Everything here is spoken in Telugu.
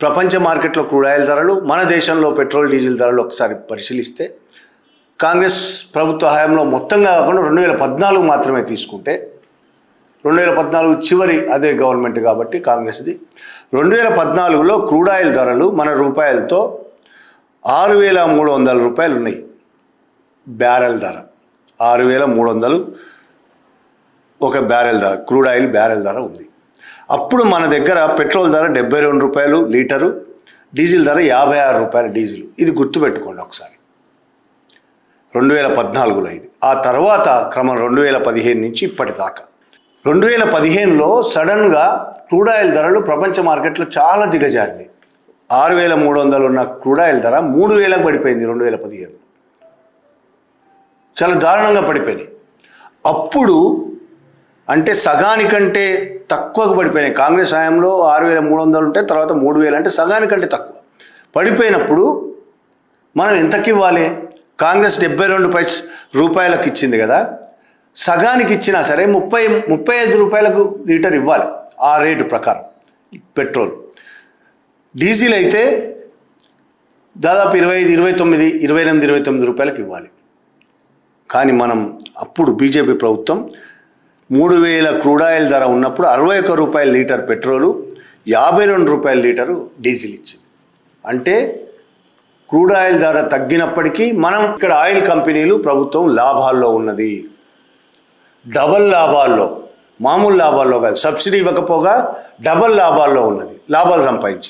ప్రపంచ మార్కెట్లో క్రూడ్ ఆయిల్ ధరలు, మన దేశంలో పెట్రోల్ డీజిల్ ధరలు ఒకసారి పరిశీలిస్తే కాంగ్రెస్ ప్రభుత్వ హయాంలో మొత్తంగా కాకుండా 2014 మాత్రమే తీసుకుంటే 2014 చివరి అదే గవర్నమెంట్ కాబట్టి కాంగ్రెస్ది 2014లో క్రూడ్ ఆయిల్ ధరలు మన రూపాయలతో 6,300 రూపాయలు ఉన్నాయి. బ్యారెల్ ధర 6,300 ఒక బ్యారెల్ ధర, క్రూడ్ ఆయిల్ బ్యారెల్ ధర ఉంది. అప్పుడు మన దగ్గర పెట్రోల్ ధర 72 రూపాయలు లీటరు, డీజిల్ ధర 56 రూపాయలు డీజిల్. ఇది గుర్తుపెట్టుకోండి ఒకసారి. 2014లో ఇది. ఆ తర్వాత క్రమం 2015 నుంచి ఇప్పటిదాకా 2015లో సడన్గా క్రూడ్ ఆయిల్ ధరలు ప్రపంచ మార్కెట్లో చాలా దిగజారినాయి. 6,300 ఉన్న క్రూడ్ ఆయిల్ ధర 3,000కు పడిపోయింది 2015లో. చాలా దారుణంగా పడిపోయినాయి. అప్పుడు అంటే సగానికంటే తక్కువకు పడిపోయినాయి. కాంగ్రెస్ హయాంలో 6,300 ఉంటే తర్వాత 3,000 అంటే సగానికంటే తక్కువ పడిపోయినప్పుడు మనం ఎంతకి ఇవ్వాలి? కాంగ్రెస్ 72 రూపాయలకు ఇచ్చింది కదా, సగానికి ఇచ్చినా సరే 35 రూపాయలకు లీటర్ ఇవ్వాలి ఆ రేటు ప్రకారం పెట్రోల్. డీజిల్ అయితే దాదాపు 28 రూపాయలకు ఇవ్వాలి. కానీ మనం అప్పుడు బీజేపీ ప్రభుత్వం 3,000 క్రూడ్ ఆయిల్ ధర ఉన్నప్పుడు 61 రూపాయల లీటర్ పెట్రోలు, 52 రూపాయల లీటరు డీజిల్ ఇచ్చింది. అంటే క్రూడ్ ఆయిల్ ధర తగ్గినప్పటికీ మనం ఇక్కడ ఆయిల్ కంపెనీలు ప్రభుత్వం లాభాల్లో ఉన్నది. డబల్ లాభాల్లో, మామూలు లాభాల్లో కాదు. సబ్సిడీ ఇవ్వకపోగా డబల్ లాభాల్లో ఉన్నది, లాభాలు సంపాదించింది.